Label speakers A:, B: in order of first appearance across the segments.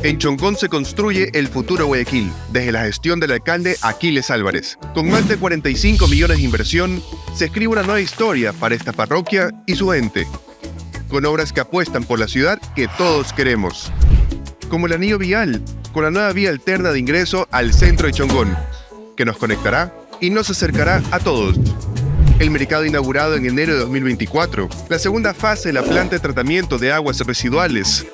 A: En Chongón se construye el futuro Guayaquil, desde la gestión del alcalde Aquiles Álvarez. Con más de 45 millones de inversión, se escribe una nueva historia para esta parroquia y su gente, con obras que apuestan por la ciudad que todos queremos. Como el anillo vial, con la nueva vía alterna de ingreso al centro de Chongón, que nos conectará y nos acercará a todos. El mercado inaugurado en enero de 2024, la segunda fase de la planta de tratamiento de aguas residuales,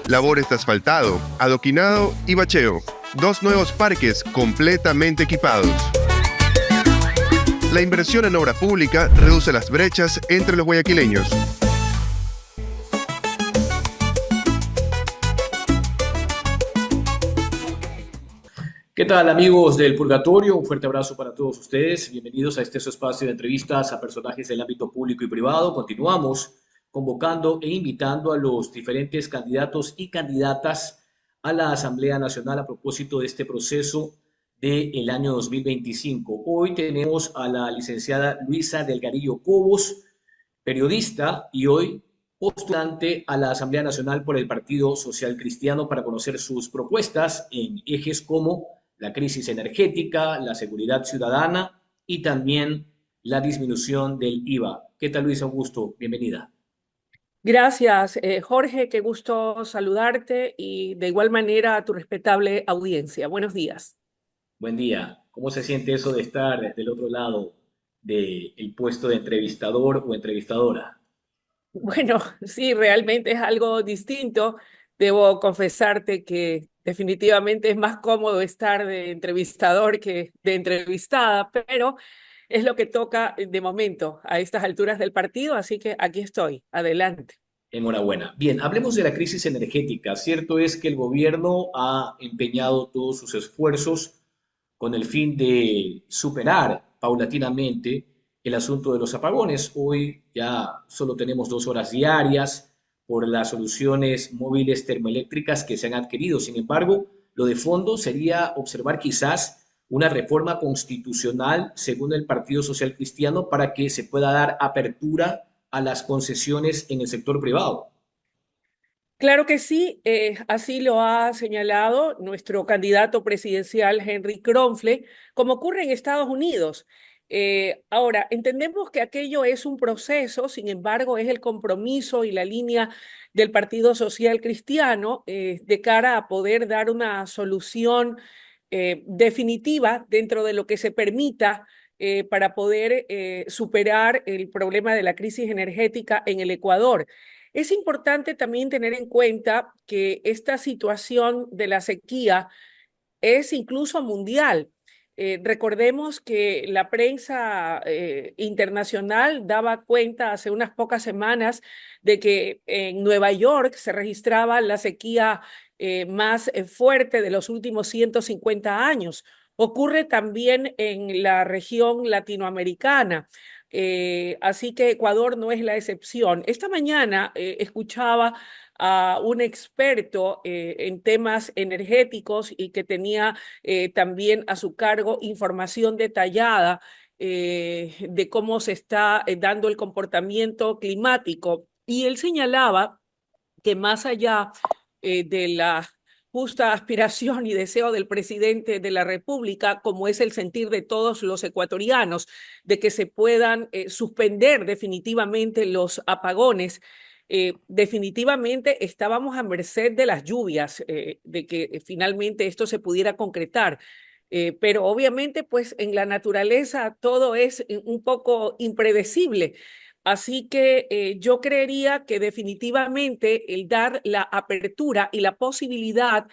A: labores de asfaltado, adoquinado y bacheo. 2 nuevos parques completamente equipados. La inversión en obra pública reduce las brechas entre los guayaquileños.
B: ¿Qué tal, amigos del Purgatorio? Un fuerte abrazo para todos ustedes. Bienvenidos a este su espacio de entrevistas a personajes del ámbito público y privado. Continuamos convocando e invitando a los diferentes candidatos y candidatas a la Asamblea Nacional a propósito de este proceso del año 2025. Hoy tenemos a la licenciada Luisa Delgadillo Cobos, periodista y hoy postulante a la Asamblea Nacional por el Partido Social Cristiano para conocer sus propuestas en ejes como la crisis energética, la seguridad ciudadana y también la disminución del IVA. ¿Qué tal, Luisa? Un gusto. Bienvenida.
C: Gracias, Jorge, qué gusto saludarte y de igual manera a tu respetable audiencia. Buenos días.
B: Buen día. ¿Cómo se siente eso de estar del otro lado del puesto de entrevistador o entrevistadora?
C: Bueno, sí, realmente es algo distinto. Debo confesarte que definitivamente es más cómodo estar de entrevistador que de entrevistada, pero es lo que toca de momento a estas alturas del partido, así que aquí estoy. Adelante.
B: Enhorabuena. Bien, hablemos de la crisis energética. Cierto es que el gobierno ha empeñado todos sus esfuerzos con el fin de superar paulatinamente el asunto de los apagones. Hoy ya solo tenemos 2 horas diarias por las soluciones móviles termoeléctricas que se han adquirido. Sin embargo, lo de fondo sería observar quizás una reforma constitucional, según el Partido Social Cristiano, para que se pueda dar apertura a las concesiones en el sector privado.
C: Claro que sí, así lo ha señalado nuestro candidato presidencial Henry Kronfle, como ocurre en Estados Unidos. Ahora, entendemos que aquello es un proceso, sin embargo, es el compromiso y la línea del Partido Social Cristiano de cara a poder dar una solución definitiva dentro de lo que se permita para poder superar el problema de la crisis energética en el Ecuador. Es importante también tener en cuenta que esta situación de la sequía es incluso mundial. Recordemos que la prensa internacional daba cuenta hace unas pocas semanas de que en Nueva York se registraba la sequía más fuerte de los últimos 150 años. Ocurre también en la región latinoamericana. Así que Ecuador no es la excepción. Esta mañana escuchaba a un experto en temas energéticos y que tenía también a su cargo información detallada de cómo se está dando el comportamiento climático. Y él señalaba que más allá de la justa aspiración y deseo del presidente de la República, como es el sentir de todos los ecuatorianos, de que se puedan suspender definitivamente los apagones, definitivamente estábamos a merced de las lluvias, de que finalmente esto se pudiera concretar. Pero obviamente, pues en la naturaleza todo es un poco impredecible. Así que yo creería que definitivamente el dar la apertura y la posibilidad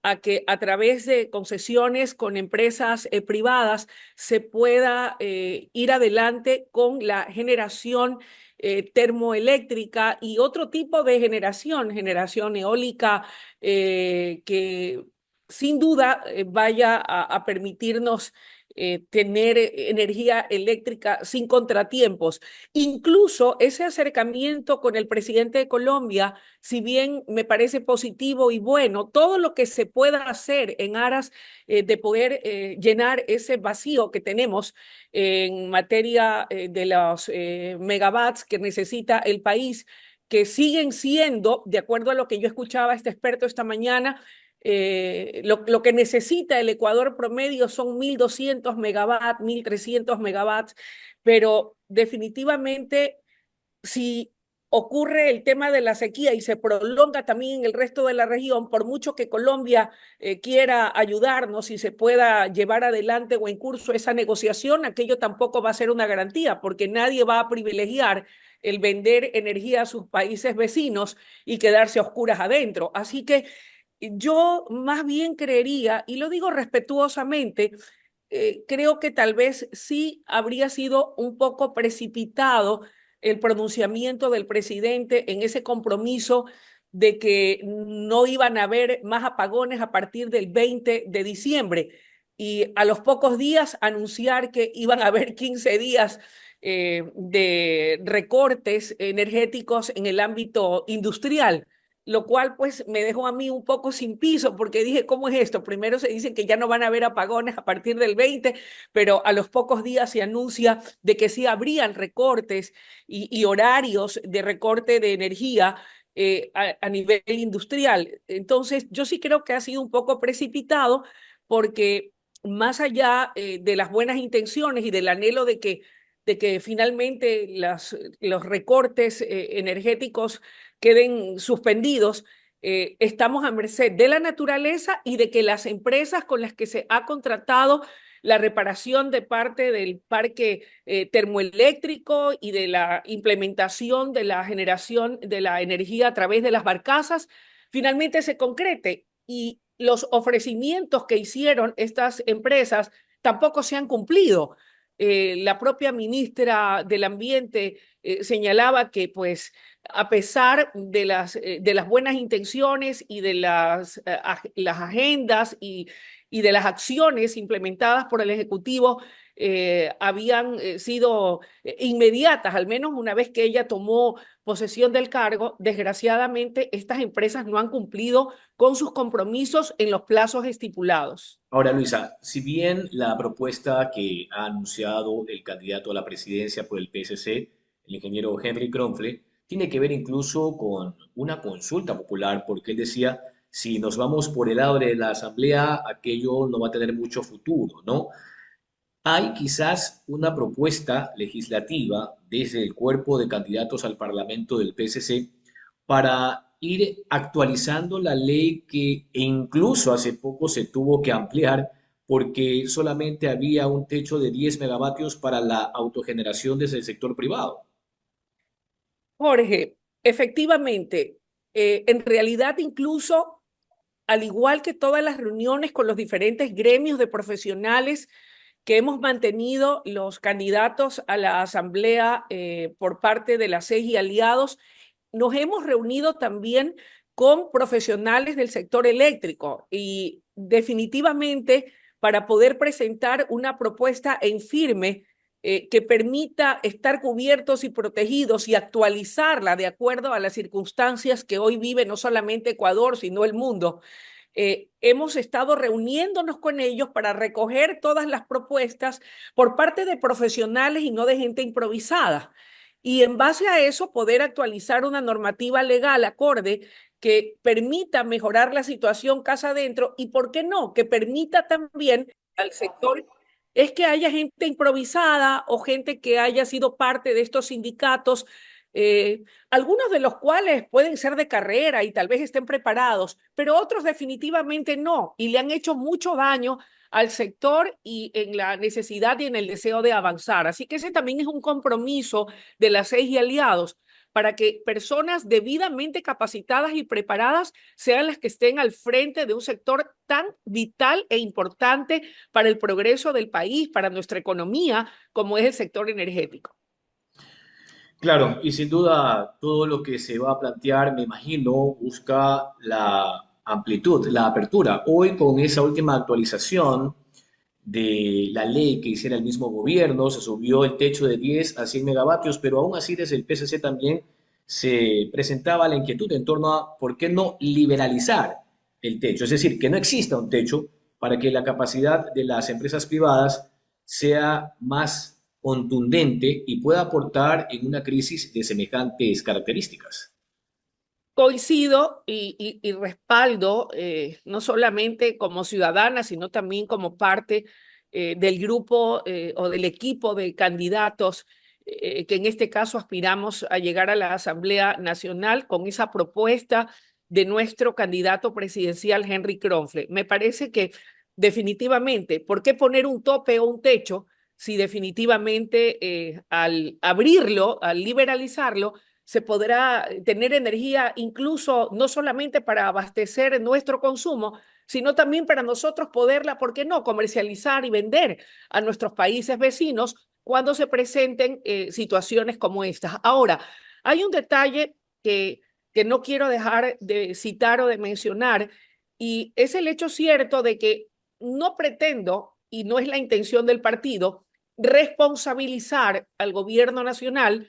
C: a que a través de concesiones con empresas privadas se pueda ir adelante con la generación termoeléctrica y otro tipo de generación eólica que sin duda vaya a permitirnos tener energía eléctrica sin contratiempos. Incluso ese acercamiento con el presidente de Colombia, si bien me parece positivo y bueno, todo lo que se pueda hacer en aras de poder llenar ese vacío que tenemos en materia de los megawatts que necesita el país, que siguen siendo, de acuerdo a lo que yo escuchaba a este experto esta mañana, Lo que necesita el Ecuador promedio son 1.200 megawatts, 1.300 megawatts, pero definitivamente si ocurre el tema de la sequía y se prolonga también en el resto de la región, por mucho que Colombia quiera ayudarnos y se pueda llevar adelante o en curso esa negociación, aquello tampoco va a ser una garantía, porque nadie va a privilegiar el vender energía a sus países vecinos y quedarse a oscuras adentro. Así que yo más bien creería, y lo digo respetuosamente, creo que tal vez sí habría sido un poco precipitado el pronunciamiento del presidente en ese compromiso de que no iban a haber más apagones a partir del 20 de diciembre y a los pocos días anunciar que iban a haber 15 días de recortes energéticos en el ámbito industrial, lo cual pues me dejó a mí un poco sin piso porque dije, ¿cómo es esto? Primero se dice que ya no van a haber apagones a partir del 20, pero a los pocos días se anuncia de que sí habrían recortes y horarios de recorte de energía a nivel industrial. Entonces, yo sí creo que ha sido un poco precipitado porque más allá de las buenas intenciones y del anhelo de que finalmente los recortes energéticos queden suspendidos, estamos a merced de la naturaleza y de que las empresas con las que se ha contratado la reparación de parte del parque termoeléctrico y de la implementación de la generación de la energía a través de las barcazas, finalmente se concrete. Y los ofrecimientos que hicieron estas empresas tampoco se han cumplido. La propia ministra del Ambiente señalaba que, pues, a pesar de las buenas intenciones y de las agendas y de las acciones implementadas por el Ejecutivo, habían sido inmediatas, al menos una vez que ella tomó posesión del cargo. Desgraciadamente, estas empresas no han cumplido con sus compromisos en los plazos estipulados.
B: Ahora, Luisa, si bien la propuesta que ha anunciado el candidato a la presidencia por el PSC, el ingeniero Henry Kronfle, tiene que ver incluso con una consulta popular, porque él decía, si nos vamos por el lado de la asamblea, aquello no va a tener mucho futuro, ¿no? Hay quizás una propuesta legislativa desde el cuerpo de candidatos al Parlamento del PSC para ir actualizando la ley que incluso hace poco se tuvo que ampliar porque solamente había un techo de 10 megavatios para la autogeneración desde el sector privado.
C: Jorge, efectivamente, en realidad incluso, al igual que todas las reuniones con los diferentes gremios de profesionales que hemos mantenido los candidatos a la asamblea por parte de la CES y aliados, nos hemos reunido también con profesionales del sector eléctrico y definitivamente para poder presentar una propuesta en firme que permita estar cubiertos y protegidos y actualizarla de acuerdo a las circunstancias que hoy vive no solamente Ecuador, sino el mundo. Hemos estado reuniéndonos con ellos para recoger todas las propuestas por parte de profesionales y no de gente improvisada. Y en base a eso poder actualizar una normativa legal acorde que permita mejorar la situación casa adentro y, ¿por qué no?, que permita también al sector es que haya gente improvisada o gente que haya sido parte de estos sindicatos, algunos de los cuales pueden ser de carrera y tal vez estén preparados, pero otros definitivamente no, y le han hecho mucho daño al sector y en la necesidad y en el deseo de avanzar. Así que ese también es un compromiso de las CES y aliados para que personas debidamente capacitadas y preparadas sean las que estén al frente de un sector tan vital e importante para el progreso del país, para nuestra economía, como es el sector energético.
B: Claro, y sin duda todo lo que se va a plantear, me imagino, busca la amplitud, la apertura. Hoy con esa última actualización de la ley que hiciera el mismo gobierno, se subió el techo de 10 a 100 megavatios, pero aún así desde el PSC también se presentaba la inquietud en torno a por qué no liberalizar el techo, es decir, que no exista un techo para que la capacidad de las empresas privadas sea más contundente y pueda aportar en una crisis de semejantes características.
C: Coincido y respaldo, no solamente como ciudadana, sino también como parte del grupo o del equipo de candidatos que en este caso aspiramos a llegar a la Asamblea Nacional con esa propuesta de nuestro candidato presidencial, Henry Kronfle. Me parece que definitivamente, ¿por qué poner un tope o un techo si definitivamente al abrirlo, al liberalizarlo, se podrá tener energía incluso no solamente para abastecer nuestro consumo, sino también para nosotros poderla, ¿por qué no?, comercializar y vender a nuestros países vecinos cuando se presenten situaciones como estas. Ahora, hay un detalle que no quiero dejar de citar o de mencionar, y es el hecho cierto de que no pretendo, y no es la intención del partido, responsabilizar al gobierno nacional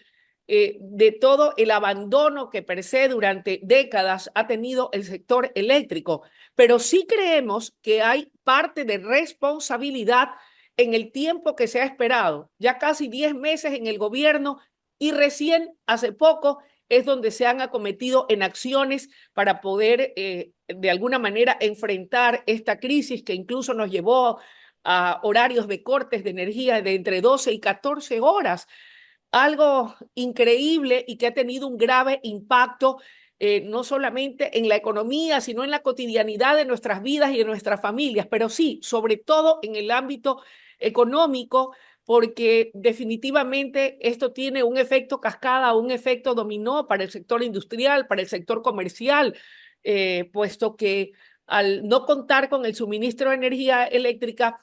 C: de todo el abandono que per se durante décadas ha tenido el sector eléctrico, pero sí creemos que hay parte de responsabilidad en el tiempo que se ha esperado, ya casi 10 meses en el gobierno y recién hace poco es donde se han acometido en acciones para poder de alguna manera enfrentar esta crisis que incluso nos llevó a horarios de cortes de energía de entre 12 y 14 horas, algo increíble y que ha tenido un grave impacto no solamente en la economía, sino en la cotidianidad de nuestras vidas y de nuestras familias, pero sí, sobre todo en el ámbito económico, porque definitivamente esto tiene un efecto cascada, un efecto dominó para el sector industrial, para el sector comercial, puesto que al no contar con el suministro de energía eléctrica,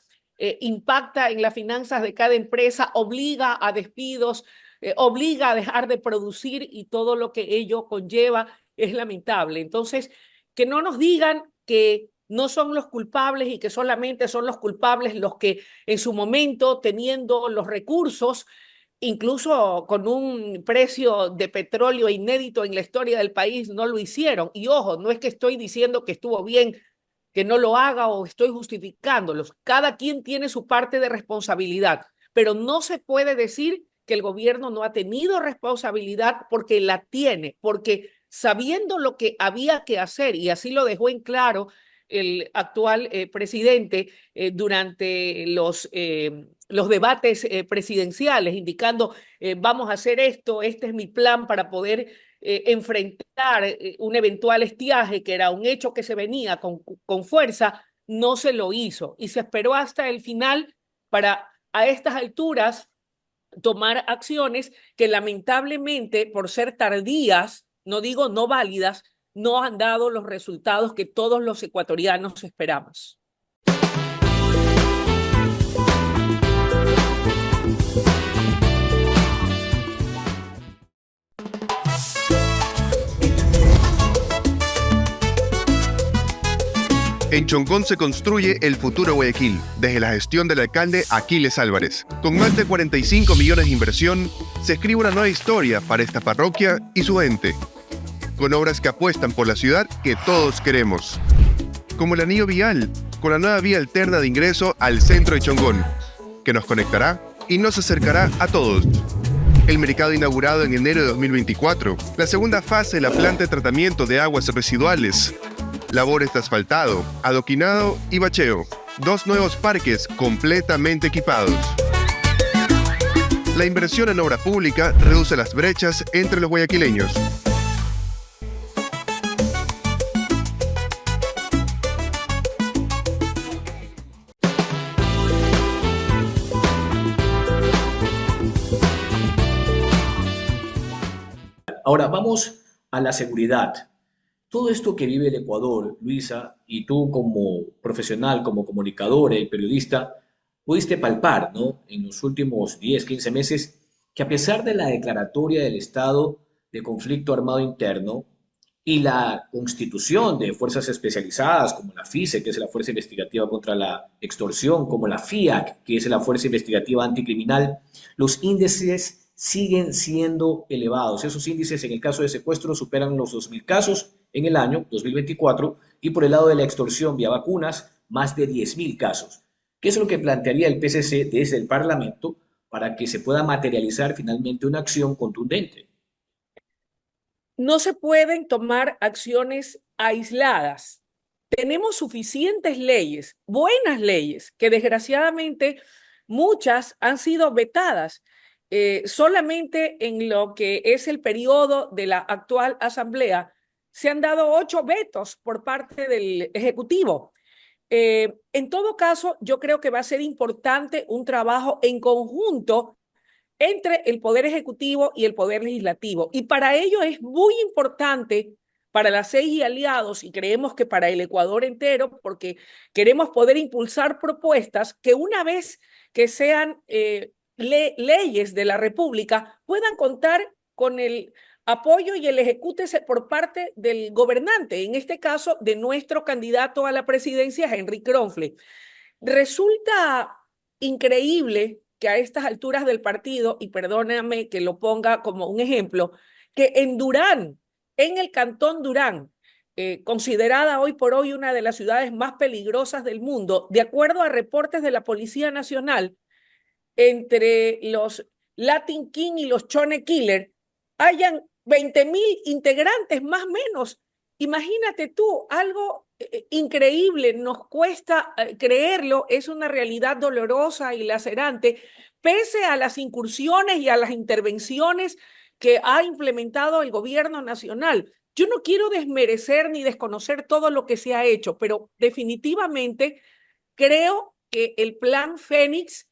C: impacta en las finanzas de cada empresa, obliga a despidos, obliga a dejar de producir y todo lo que ello conlleva es lamentable. Entonces, que no nos digan que no son los culpables y que solamente son los culpables los que en su momento, teniendo los recursos, incluso con un precio de petróleo inédito en la historia del país, no lo hicieron. Y ojo, no es que estoy diciendo que estuvo bien que no lo haga o estoy justificándolos. Cada quien tiene su parte de responsabilidad, pero no se puede decir que el gobierno no ha tenido responsabilidad porque la tiene, porque sabiendo lo que había que hacer, y así lo dejó en claro el actual presidente durante los debates presidenciales, indicando vamos a hacer esto, este es mi plan para poder enfrentar un eventual estiaje, que era un hecho que se venía con fuerza, no se lo hizo y se esperó hasta el final para a estas alturas tomar acciones que lamentablemente por ser tardías, no digo no válidas, no han dado los resultados que todos los ecuatorianos esperamos.
A: En Chongón se construye el futuro Guayaquil, desde la gestión del alcalde Aquiles Álvarez. Con más de 45 millones de inversión, se escribe una nueva historia para esta parroquia y su gente, con obras que apuestan por la ciudad que todos queremos, como el anillo vial, con la nueva vía alterna de ingreso al centro de Chongón, que nos conectará y nos acercará a todos. El mercado inaugurado en enero de 2024, la segunda fase de la planta de tratamiento de aguas residuales, labores de asfaltado, adoquinado y bacheo, 2 nuevos parques completamente equipados. La inversión en obra pública reduce las brechas entre los guayaquileños.
B: Ahora vamos a la seguridad. Todo esto que vive el Ecuador, Luisa, y tú como profesional, como comunicadora y periodista, pudiste palpar, ¿no? En los últimos 10, 15 meses, que a pesar de la declaratoria del estado de conflicto armado interno y la constitución de fuerzas especializadas como la FICE, que es la Fuerza Investigativa contra la Extorsión, como la FIAC, que es la Fuerza Investigativa Anticriminal, los índices siguen siendo elevados. Esos índices en el caso de secuestro superan los 2.000 casos en el año 2024 y por el lado de la extorsión vía vacunas, más de 10.000 casos. ¿Qué es lo que plantearía el PSC desde el Parlamento para que se pueda materializar finalmente una acción contundente?
C: no se pueden tomar acciones aisladas. Tenemos suficientes leyes, buenas leyes, que desgraciadamente muchas han sido vetadas. Solamente en lo que es el periodo de la actual Asamblea se han dado 8 vetos por parte del Ejecutivo. En todo caso, yo creo que va a ser importante un trabajo en conjunto entre el Poder Ejecutivo y el Poder Legislativo. Y para ello es muy importante para la CEI y aliados, y creemos que para el Ecuador entero, porque queremos poder impulsar propuestas que una vez que sean leyes de la República puedan contar con el apoyo y el ejecútese por parte del gobernante, en este caso de nuestro candidato a la presidencia, Henry Kronfle. Resulta increíble que a estas alturas del partido, y perdóname que lo ponga como un ejemplo, que en Durán, en el cantón Durán, considerada hoy por hoy una de las ciudades más peligrosas del mundo, de acuerdo a reportes de la Policía Nacional, entre los Latin King y los Chone Killer, hayan 20.000 integrantes más o menos. Imagínate tú, algo increíble, nos cuesta creerlo, es una realidad dolorosa y lacerante, pese a las incursiones y a las intervenciones que ha implementado el gobierno nacional. Yo no quiero desmerecer ni desconocer todo lo que se ha hecho, pero definitivamente creo que el Plan Fénix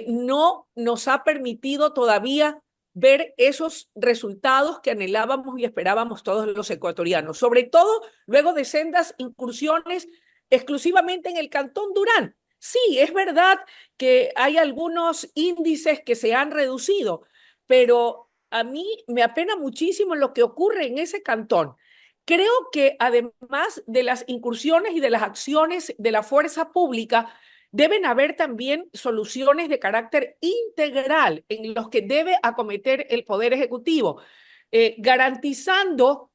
C: no nos ha permitido todavía ver esos resultados que anhelábamos y esperábamos todos los ecuatorianos, sobre todo luego de sendas incursiones exclusivamente en el Cantón Durán. Sí, es verdad que hay algunos índices que se han reducido, pero a mí me apena muchísimo lo que ocurre en ese cantón. Creo que además de las incursiones y de las acciones de la fuerza pública, deben haber también soluciones de carácter integral en los que debe acometer el Poder Ejecutivo, garantizando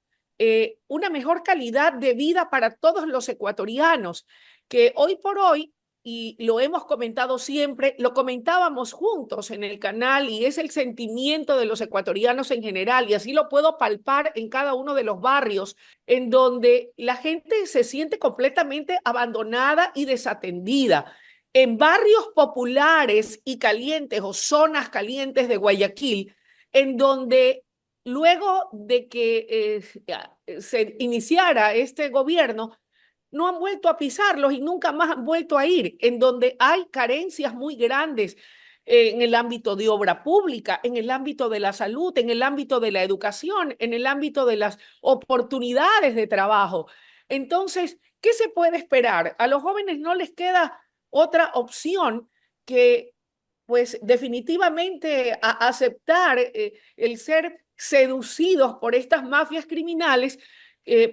C: una mejor calidad de vida para todos los ecuatorianos, que hoy por hoy, y lo hemos comentado siempre, lo comentábamos juntos en el canal y es el sentimiento de los ecuatorianos en general, y así lo puedo palpar en cada uno de los barrios en donde la gente se siente completamente abandonada y desatendida. En barrios populares y calientes o zonas calientes de Guayaquil, en donde luego de que se iniciara este gobierno, no han vuelto a pisarlos y nunca más han vuelto a ir, en donde hay carencias muy grandes en el ámbito de obra pública, en el ámbito de la salud, en el ámbito de la educación, en el ámbito de las oportunidades de trabajo. Entonces, ¿qué se puede esperar? A los jóvenes no les queda otra opción que, pues, definitivamente aceptar el ser seducidos por estas mafias criminales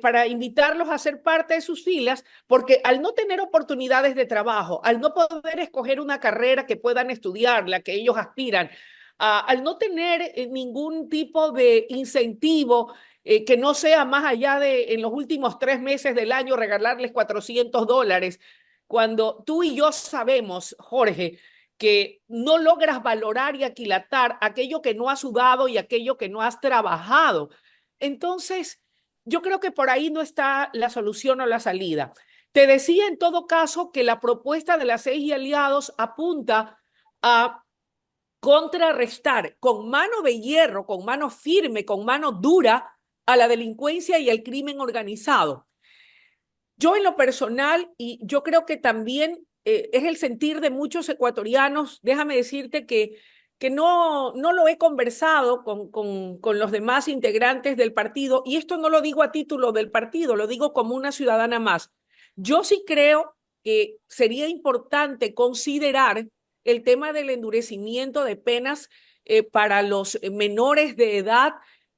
C: para invitarlos a ser parte de sus filas, porque al no tener oportunidades de trabajo, al no poder escoger una carrera que puedan estudiar, la que ellos aspiran, al no tener ningún tipo de incentivo que no sea más allá de en los últimos 3 meses del año regalarles $400, cuando tú y yo sabemos, Jorge, que no logras valorar y aquilatar aquello que no has sudado y aquello que no has trabajado. Entonces, yo creo que por ahí no está la solución o la salida. Te decía en todo caso que la propuesta de la CEI y aliados apunta a contrarrestar con mano de hierro, con mano firme, con mano dura a la delincuencia y al crimen organizado. Yo en lo personal, y yo creo que también es el sentir de muchos ecuatorianos, déjame decirte que no lo he conversado con los demás integrantes del partido, y esto no lo digo a título del partido, lo digo como una ciudadana más. Yo sí creo que sería importante considerar el tema del endurecimiento de penas para los menores de edad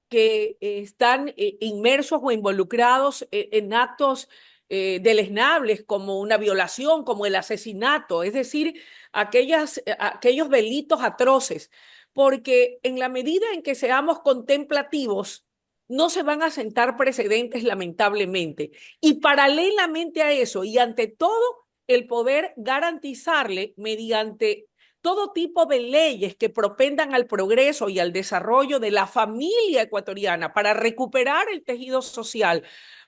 C: que están inmersos o involucrados en actos deleznables como una violación, como el asesinato, es decir, aquellos delitos atroces, porque en la medida en que seamos contemplativos, no se van a sentar precedentes lamentablemente. Y paralelamente a eso, y ante todo, el poder garantizarle mediante todo tipo de leyes que propendan al progreso y al desarrollo de la familia ecuatoriana para recuperar el tejido social,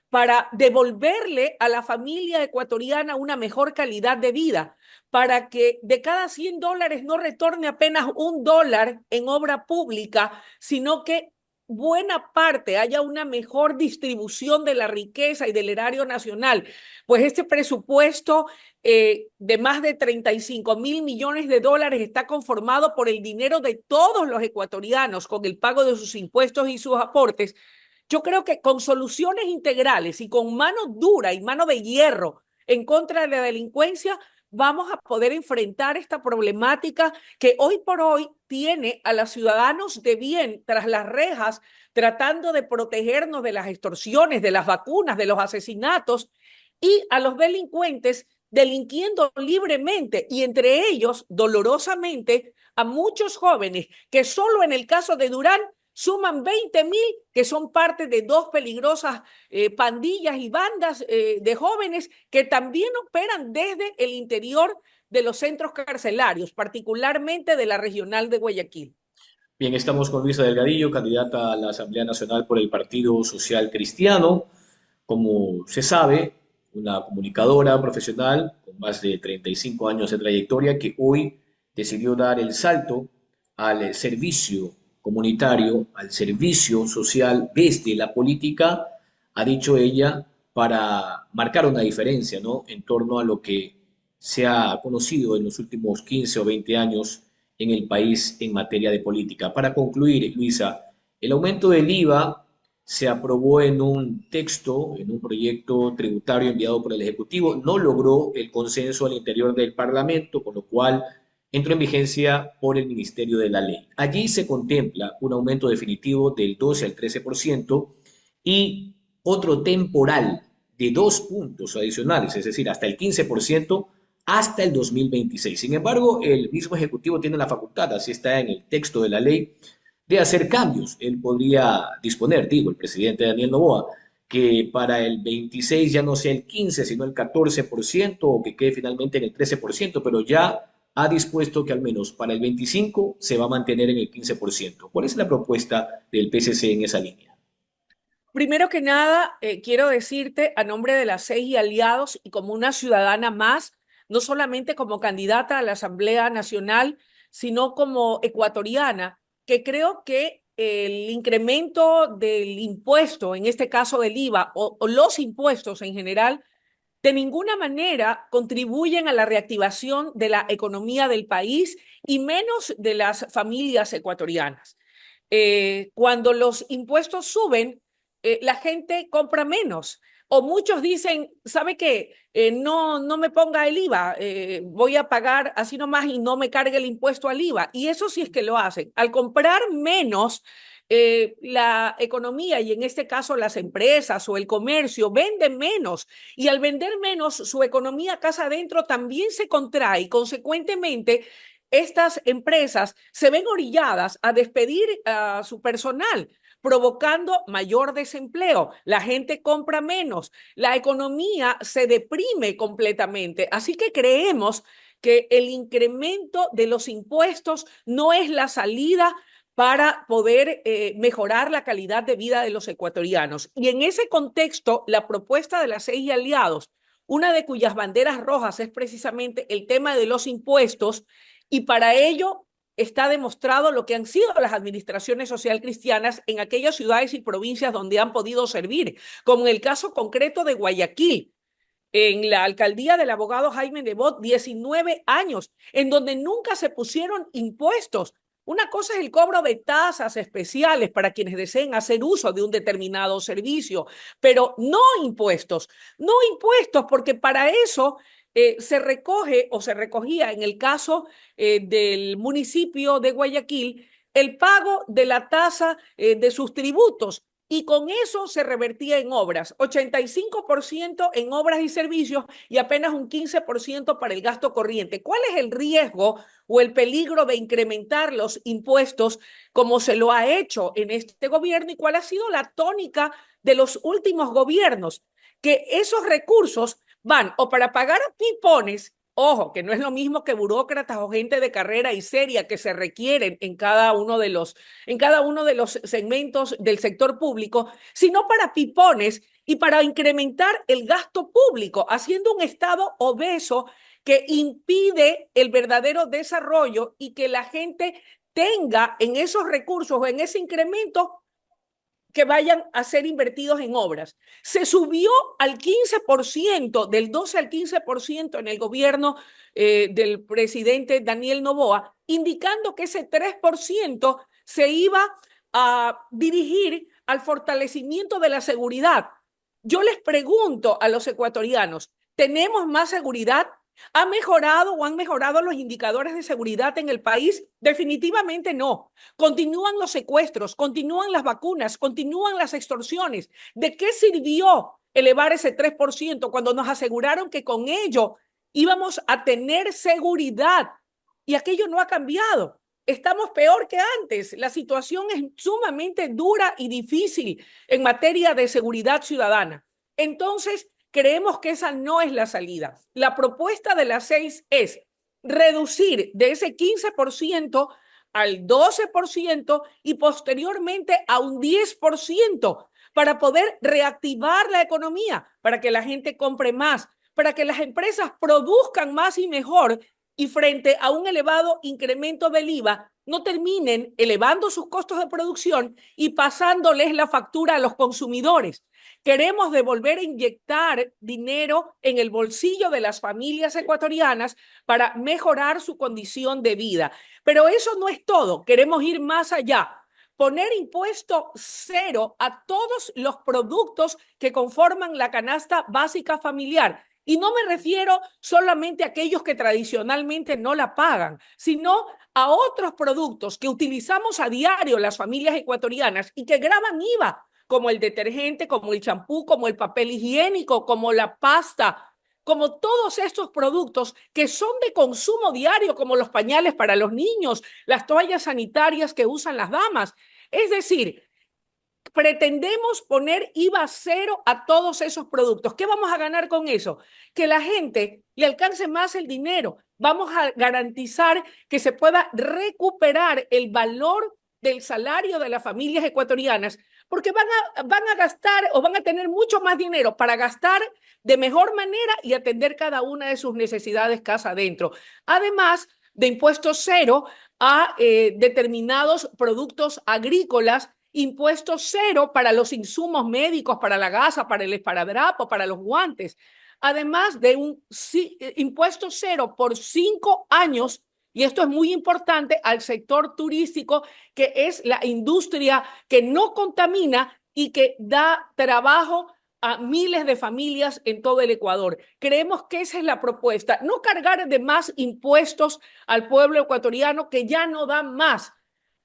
C: para devolverle a la familia ecuatoriana una mejor calidad de vida, para que de cada $100 no retorne apenas $1 en obra pública, sino que buena parte haya una mejor distribución de la riqueza y del erario nacional. Pues este presupuesto de más de 35 mil millones de dólares está conformado por el dinero de todos los ecuatorianos con el pago de sus impuestos y sus aportes. Yo creo que con soluciones integrales y con mano dura y mano de hierro en contra de la delincuencia, vamos a poder enfrentar esta problemática que hoy por hoy tiene a los ciudadanos de bien tras las rejas, tratando de protegernos de las extorsiones, de las vacunas, de los asesinatos, y a los delincuentes delinquiendo libremente, y entre ellos, dolorosamente, a muchos jóvenes que solo en el caso de Durán suman 20.000 que son parte de dos peligrosas pandillas y bandas de jóvenes que también operan desde el interior de los centros carcelarios, particularmente de la regional de Guayaquil.
B: Bien, estamos con Luisa Delgadillo, candidata a la Asamblea Nacional por el Partido Social Cristiano. Como se sabe, una comunicadora profesional con más de 35 años de trayectoria que hoy decidió dar el salto al servicio comunitario, al servicio social desde la política, ha dicho ella, para marcar una diferencia, ¿no? En torno a lo que se ha conocido en los últimos 15 o 20 años en el país en materia de política. Para concluir, Luisa, el aumento del IVA se aprobó en un texto, en un proyecto tributario enviado por el Ejecutivo, no logró el consenso al interior del Parlamento, con lo cual entró en vigencia por el Ministerio de la Ley. Allí se contempla un aumento definitivo del 12 al 13% y otro temporal de 2 puntos adicionales, es decir, hasta el 15% hasta el 2026. Sin embargo, el mismo Ejecutivo tiene la facultad, así está en el texto de la ley, de hacer cambios. Él podría disponer, digo, el presidente Daniel Noboa, que para el 26 ya no sea el 15, sino el 14%, o que quede finalmente en el 13%, pero ya ha dispuesto que al menos para el 25 se va a mantener en el 15%. ¿Cuál es la propuesta del PSC en esa línea?
C: Primero que nada, quiero decirte a nombre de las 6 y aliados y como una ciudadana más, no solamente como candidata a la Asamblea Nacional, sino como ecuatoriana, que creo que el incremento del impuesto, en este caso del IVA, o los impuestos en general, de ninguna manera contribuyen a la reactivación de la economía del país y menos de las familias ecuatorianas. Cuando los impuestos suben, la gente compra menos. O muchos dicen, ¿sabe qué? No me ponga el IVA, voy a pagar así nomás y no me cargue el impuesto al IVA. Y eso sí es que lo hacen. Al comprar menos, la economía y en este caso las empresas o el comercio venden menos y al vender menos su economía casa adentro también se contrae y consecuentemente estas empresas se ven orilladas a despedir a su personal, provocando mayor desempleo. La gente compra menos, la economía se deprime completamente. Así que creemos que el incremento de los impuestos no es la salida para poder mejorar la calidad de vida de los ecuatorianos. Y en ese contexto, la propuesta de las 6 y aliados, una de cuyas banderas rojas es precisamente el tema de los impuestos, y para ello está demostrado lo que han sido las administraciones social cristianas en aquellas ciudades y provincias donde han podido servir, como en el caso concreto de Guayaquil, en la alcaldía del abogado Jaime Nebot, 19 años, en donde nunca se pusieron impuestos. Una cosa es el cobro de tasas especiales para quienes deseen hacer uso de un determinado servicio, pero no impuestos, porque para eso se recoge o se recogía en el caso del municipio de Guayaquil el pago de la tasa de sus tributos y con eso se revertía en obras, 85% en obras y servicios y apenas un 15% para el gasto corriente. ¿Cuál es el riesgo o el peligro de incrementar los impuestos como se lo ha hecho en este gobierno y cuál ha sido la tónica de los últimos gobiernos? Que esos recursos van o para pagar a pipones Ojo, que no es lo mismo que burócratas o gente de carrera y seria que se requieren en cada uno de los segmentos del sector público, sino para pipones y para incrementar el gasto público, haciendo un Estado obeso que impide el verdadero desarrollo y que la gente tenga en esos recursos o en ese incremento que vayan a ser invertidos en obras. Se subió al 15%, del 12 al 15% en el gobierno del presidente Daniel Noboa, indicando que ese 3% se iba a dirigir al fortalecimiento de la seguridad. Yo les pregunto a los ecuatorianos, ¿tenemos más seguridad? ¿Ha mejorado o han mejorado los indicadores de seguridad en el país? Definitivamente no. Continúan los secuestros, continúan las vacunas, continúan las extorsiones. ¿De qué sirvió elevar ese 3% cuando nos aseguraron que con ello íbamos a tener seguridad? Y aquello no ha cambiado. Estamos peor que antes. La situación es sumamente dura y difícil en materia de seguridad ciudadana. Entonces, creemos que esa no es la salida. La propuesta de las 6 es reducir de ese 15% al 12% y posteriormente a un 10% para poder reactivar la economía, para que la gente compre más, para que las empresas produzcan más y mejor y frente a un elevado incremento del IVA no terminen elevando sus costos de producción y pasándoles la factura a los consumidores. Queremos devolver a inyectar dinero en el bolsillo de las familias ecuatorianas para mejorar su condición de vida. Pero eso no es todo, queremos ir más allá. Poner impuesto cero a todos los productos que conforman la canasta básica familiar. Y no me refiero solamente a aquellos que tradicionalmente no la pagan, sino a otros productos que utilizamos a diario las familias ecuatorianas y que gravan IVA, como el detergente, como el champú, como el papel higiénico, como la pasta, como todos estos productos que son de consumo diario, como los pañales para los niños, las toallas sanitarias que usan las damas. Es decir, pretendemos poner IVA cero a todos esos productos. ¿Qué vamos a ganar con eso? Que la gente le alcance más el dinero. Vamos a garantizar que se pueda recuperar el valor del salario de las familias ecuatorianas, porque van a gastar o van a tener mucho más dinero para gastar de mejor manera y atender cada una de sus necesidades casa adentro. Además de impuesto cero a determinados productos agrícolas, impuesto cero para los insumos médicos, para la gasa, para el esparadrapo, para los guantes. Además de un impuesto cero por 5 años, y esto es muy importante, al sector turístico, que es la industria que no contamina y que da trabajo a miles de familias en todo el Ecuador. Creemos que esa es la propuesta, no cargar de más impuestos al pueblo ecuatoriano que ya no da más.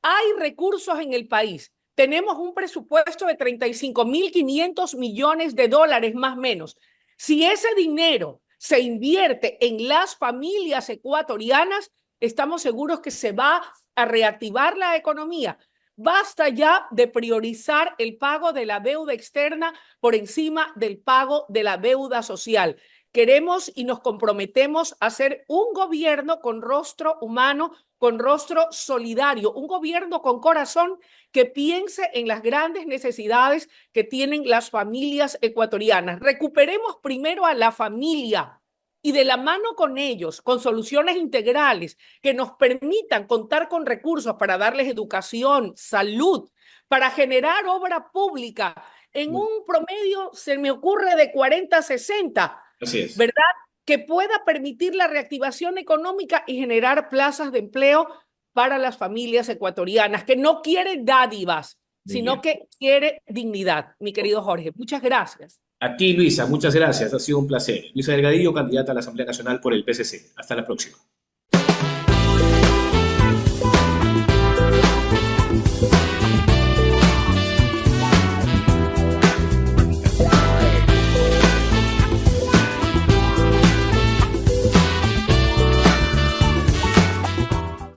C: Hay recursos en el país. Tenemos un presupuesto de 35.500 millones de dólares más o menos. Si ese dinero se invierte en las familias ecuatorianas, estamos seguros que se va a reactivar la economía. Basta ya de priorizar el pago de la deuda externa por encima del pago de la deuda social. Queremos y nos comprometemos a ser un gobierno con rostro humano, con rostro solidario, un gobierno con corazón que piense en las grandes necesidades que tienen las familias ecuatorianas. Recuperemos primero a la familia y de la mano con ellos, con soluciones integrales que nos permitan contar con recursos para darles educación, salud, para generar obra pública. En un promedio, se me ocurre, de 40 a 60.
B: Así es.
C: ¿Verdad? Que pueda permitir la reactivación económica y generar plazas de empleo para las familias ecuatorianas, que no quieren dádivas, sino que quiere dignidad, mi querido Jorge. Muchas gracias.
B: A ti, Luisa, muchas gracias. Ha sido un placer. Luisa Delgadillo, candidata a la Asamblea Nacional por el PCC. Hasta la próxima.